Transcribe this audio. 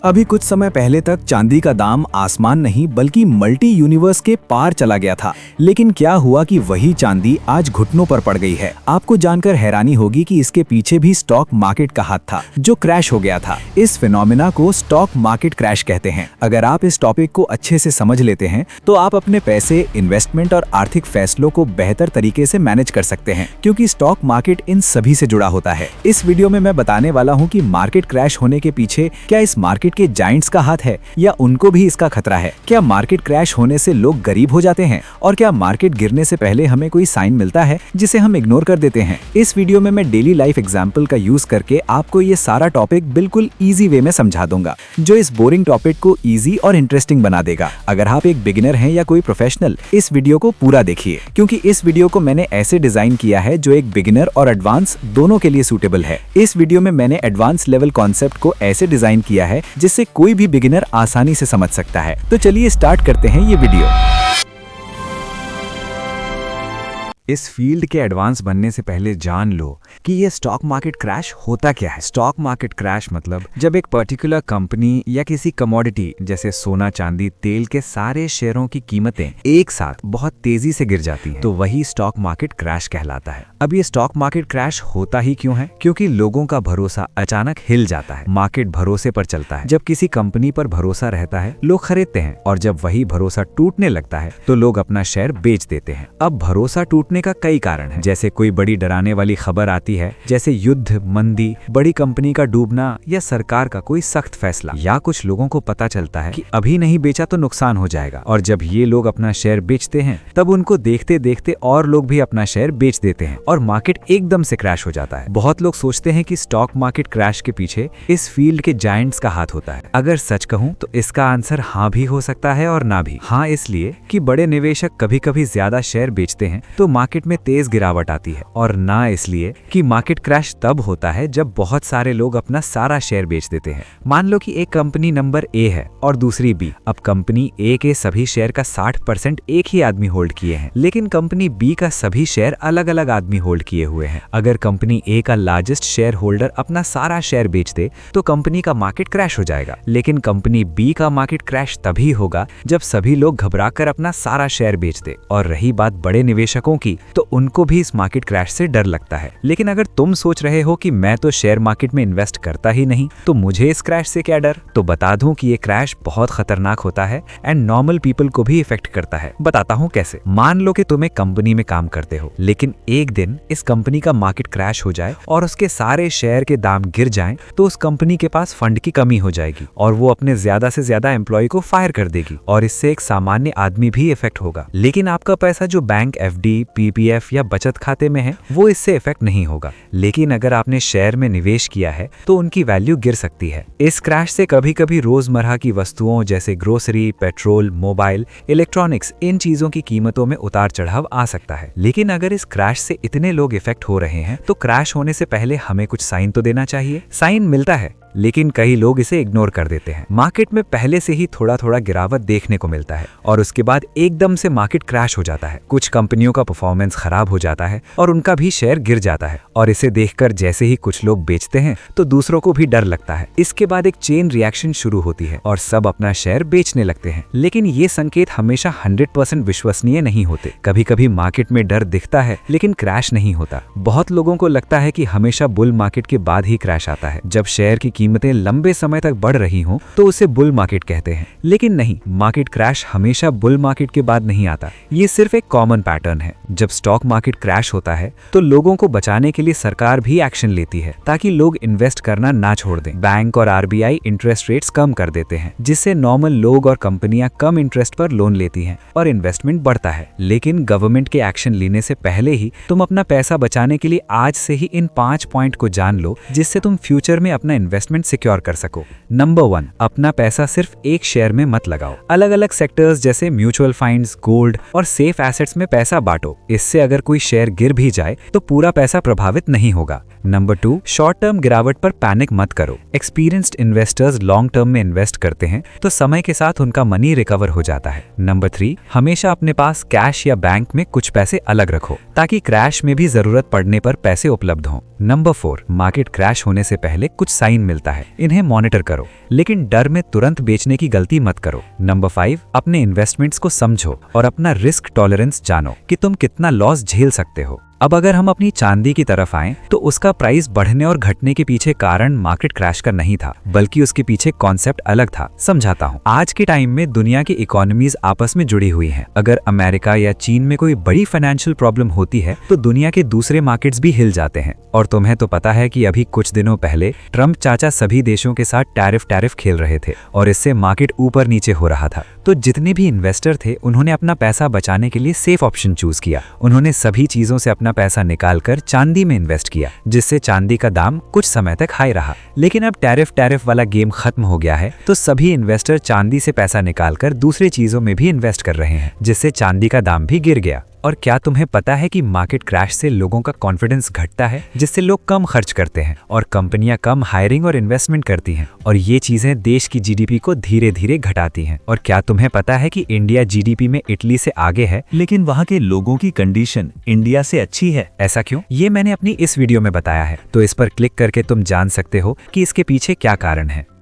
अभी कुछ समय पहले तक चांदी का दाम आसमान नहीं बल्कि मल्टी यूनिवर्स के पार चला गया था। लेकिन क्या हुआ कि वही चांदी आज घुटनों पर पड़ गई है। आपको जानकर हैरानी होगी कि इसके पीछे भी स्टॉक मार्केट का हाथ था जो क्रैश हो गया था। इस फिनोमिना को स्टॉक मार्केट क्रैश कहते हैं। अगर आप इस टॉपिक को अच्छे से समझ लेते हैं तो आप अपने पैसे, इन्वेस्टमेंट और आर्थिक फैसलों को बेहतर तरीके से मैनेज कर सकते हैं, क्योंकि स्टॉक मार्केट इन सभी से जुड़ा होता है। इस वीडियो में मैं बताने वाला हूँ कि मार्केट क्रैश होने के पीछे क्या इस मार्केट के जायंट्स का हाथ है या उनको भी इसका खतरा है। क्या मार्केट क्रैश होने से लोग गरीब हो जाते हैं और क्या मार्केट गिरने से पहले हमें कोई साइन मिलता है जिसे हम इग्नोर कर देते हैं। इस वीडियो में मैं डेली लाइफ एग्जांपल का यूज करके आपको ये सारा टॉपिक बिल्कुल इजी वे में समझा दूंगा, जो इस बोरिंग टॉपिक को इजी और इंटरेस्टिंग बना देगा। अगर आप एक बिगिनर हैं या कोई प्रोफेशनल, इस वीडियो को पूरा देखिए, क्योंकि इस वीडियो को मैंने ऐसे डिजाइन किया है जो एक बिगिनर और एडवांस दोनों के लिए सूटेबल है। इस वीडियो में मैंने एडवांस लेवल कॉन्सेप्ट को ऐसे डिजाइन किया है जिससे कोई भी बिगिनर आसानी से समझ सकता है। तो चलिए स्टार्ट करते हैं ये वीडियो। इस फील्ड के एडवांस बनने से पहले जान लो कि ये स्टॉक मार्केट क्रैश होता क्या है। स्टॉक मार्केट क्रैश मतलब जब एक पर्टिकुलर कंपनी या किसी कमोडिटी जैसे सोना, चांदी, तेल के सारे शेयरों की कीमतें एक साथ बहुत तेजी से गिर जाती हैं, तो वही स्टॉक मार्केट क्रैश कहलाता है। अब ये स्टॉक मार्केट क्रैश होता ही क्यों है? क्योंकि लोगों का भरोसा अचानक हिल जाता है। मार्केट भरोसे पर चलता है। जब किसी कंपनी पर भरोसा रहता है लोग खरीदते हैं, और जब वही भरोसा टूटने लगता है तो लोग अपना शेयर बेच देते हैं। अब भरोसा टूटने का कई कारण है, जैसे कोई बड़ी डराने वाली खबर आती है, जैसे युद्ध, मंदी, बड़ी कंपनी का डूबना या सरकार का कोई सख्त फैसला, या कुछ लोगों को पता चलता है कि अभी नहीं बेचा तो नुकसान हो जाएगा, और जब ये लोग अपना शेयर बेचते हैं तब उनको देखते देखते और लोग भी अपना शेयर बेच देते हैं और मार्केट एकदम से क्रैश हो जाता है। बहुत लोग सोचते हैं कि स्टॉक मार्केट क्रैश के पीछे इस फील्ड के जायंट्स का हाथ होता है। अगर सच कहूं तो इसका आंसर हाँ भी हो सकता है और ना भी। हाँ इसलिए कि बड़े निवेशक कभी कभी ज्यादा शेयर बेचते हैं तो मार्केट में तेज गिरावट आती है, और ना इसलिए कि मार्केट क्रैश तब होता है जब बहुत सारे लोग अपना सारा शेयर बेच देते हैं। मान लो कि एक कंपनी नंबर ए है और दूसरी बी। अब कंपनी ए के सभी शेयर का 60% एक ही आदमी होल्ड किए हैं, लेकिन कंपनी बी का सभी शेयर अलग अलग आदमी होल्ड किए हुए हैं। अगर कंपनी ए का लार्जेस्ट शेयर होल्डर अपना सारा शेयर बेच दे तो कंपनी का मार्केट क्रैश हो जाएगा, लेकिन कंपनी बी का मार्केट क्रैश तभी होगा जब सभी लोग घबराकर अपना सारा शेयर बेच दे। और रही बात बड़े निवेशकों की, तो उनको भी इस मार्केट क्रैश से डर लगता है। लेकिन अगर तुम सोच रहे हो कि मैं तो शेयर मार्केट में इन्वेस्ट करता ही नहीं, तो मुझे इस क्रैश से क्या डर, तो बता दूं कि ये क्रैश बहुत खतरनाक होता है एंड नॉर्मल पीपल को भी इफेक्ट करता है। बताता हूं कैसे। मान लो कि तुम एक कंपनी में काम करते हो, लेकिन एक दिन इस कंपनी का मार्केट क्रैश हो जाए और उसके सारे शेयर के दाम गिर जाएं, तो उस कंपनी के पास फंड की कमी हो जाएगी और वो अपने ज्यादा से ज्यादा एम्प्लॉय को फायर कर देगी, और इससे एक सामान्य आदमी भी इफेक्ट होगा। लेकिन आपका पैसा जो बैंक, एफडी, पीपीएफ या बचत खाते में है वो इससे इफेक्ट नहीं होगा। लेकिन अगर आपने शेयर में निवेश किया है तो उनकी वैल्यू गिर सकती है। इस क्रैश से कभी कभी रोजमर्रा की वस्तुओं जैसे ग्रोसरी, पेट्रोल, मोबाइल, इलेक्ट्रॉनिक्स, इन चीजों की कीमतों में उतार चढ़ाव आ सकता है। लेकिन अगर इस क्रैश से इतने लोग इफेक्ट हो रहे हैं तो क्रैश होने से पहले हमें कुछ साइन तो देना चाहिए। साइन मिलता है, लेकिन कई लोग इसे इग्नोर कर देते हैं। मार्केट में पहले से ही थोड़ा थोड़ा गिरावट देखने को मिलता है और उसके बाद एकदम से मार्केट क्रैश हो जाता है। कुछ कंपनियों का परफॉर्मेंस खराब हो जाता है और उनका भी शेयर गिर जाता है, और इसे देखकर जैसे ही कुछ लोग बेचते हैं तो दूसरों को भी डर लगता है। इसके बाद एक चेन रिएक्शन शुरू होती है और सब अपना शेयर बेचने लगते हैं। लेकिन ये संकेत हमेशा 100% विश्वसनीय नहीं होते। कभी कभी मार्केट में डर दिखता है लेकिन क्रैश नहीं होता। बहुत लोगों को लगता है कि हमेशा बुल मार्केट के बाद ही क्रैश आता है। जब शेयर की कीमतें लंबे समय तक बढ़ रही हों तो उसे बुल मार्केट कहते हैं। लेकिन नहीं, मार्केट क्रैश हमेशा बुल मार्केट के बाद नहीं आता। ये सिर्फ एक कॉमन पैटर्न है। जब स्टॉक मार्केट क्रैश होता है तो लोगों को बचाने के लिए सरकार भी एक्शन लेती है ताकि लोग इन्वेस्ट करना ना छोड़ दें। बैंक और आरबीआई इंटरेस्ट रेट्स कम कर देते हैं, जिससे नॉर्मल लोग और कंपनियां कम इंटरेस्ट पर लोन लेती हैं और इन्वेस्टमेंट बढ़ता है। लेकिन गवर्नमेंट के एक्शन लेने से पहले ही तुम अपना पैसा बचाने के लिए आज से ही इन 5 पॉइंट को जान लो, जिससे तुम फ्यूचर में अपना इन्वेस्टमेंट सिक्योर कर सको। नंबर 1, अपना पैसा सिर्फ एक शेयर में मत लगाओ। अलग अलग सेक्टर्स जैसे म्यूचुअल फंड्स, गोल्ड और सेफ एसेट्स में पैसा बांटो। इससे अगर कोई शेयर गिर भी जाए तो पूरा पैसा प्रभावित नहीं होगा। नंबर 2, शॉर्ट टर्म गिरावट पर पैनिक मत करो। एक्सपीरियंस्ड इन्वेस्टर्स लॉन्ग टर्म में इन्वेस्ट करते हैं तो समय के साथ उनका मनी रिकवर हो जाता है। नंबर 3, हमेशा अपने पास कैश या बैंक में कुछ पैसे अलग रखो ताकि क्रैश में भी जरूरत पड़ने पर पैसे उपलब्ध हों। नंबर 4, मार्केट क्रैश होने से पहले कुछ साइन मिलता है, इन्हें मॉनिटर करो, लेकिन डर में तुरंत बेचने की गलती मत करो। नंबर 5, अपने इन्वेस्टमेंट्स को समझो और अपना रिस्क टॉलरेंस जानो कि तुम कितना लॉस झेल सकते हो। अब अगर हम अपनी चांदी की तरफ आएं, तो उसका प्राइस बढ़ने और घटने के पीछे कारण मार्केट क्रैश का नहीं था, बल्कि उसके पीछे कॉन्सेप्ट अलग था। समझाता हूं। आज के टाइम में दुनिया की इकोनॉमीज आपस में जुड़ी हुई हैं। अगर अमेरिका या चीन में कोई बड़ी फाइनेंशियल प्रॉब्लम होती है तो दुनिया के दूसरे मार्केट्स भी हिल जाते हैं। और तुम्हें तो पता है कि अभी कुछ दिनों पहले ट्रम्प चाचा सभी देशों के साथ टैरिफ खेल रहे थे और इससे मार्केट ऊपर नीचे हो रहा था। तो जितने भी इन्वेस्टर थे उन्होंने अपना पैसा बचाने के लिए सेफ ऑप्शन चूज किया। उन्होंने सभी चीजों से अपना पैसा निकालकर चांदी में इन्वेस्ट किया, जिससे चांदी का दाम कुछ समय तक हाई रहा। लेकिन अब टैरिफ वाला गेम खत्म हो गया है, तो सभी इन्वेस्टर चांदी से पैसा निकालकर दूसरी चीजों में भी इन्वेस्ट कर रहे हैं, जिससे चांदी का दाम भी गिर गया। और क्या तुम्हें पता है कि मार्केट क्रैश से लोगों का कॉन्फिडेंस घटता है, जिससे लोग कम खर्च करते हैं और कंपनियां कम हायरिंग और इन्वेस्टमेंट करती हैं, और ये चीजें देश की जीडीपी को धीरे धीरे घटाती हैं। और क्या तुम्हें पता है कि इंडिया जीडीपी में इटली से आगे है, लेकिन वहाँ के लोगों की कंडीशन इंडिया से अच्छी है। ऐसा क्यों? ये मैंने अपनी इस वीडियो में बताया है, तो इस पर क्लिक करके तुम जान सकते हो कि इसके पीछे क्या कारण है।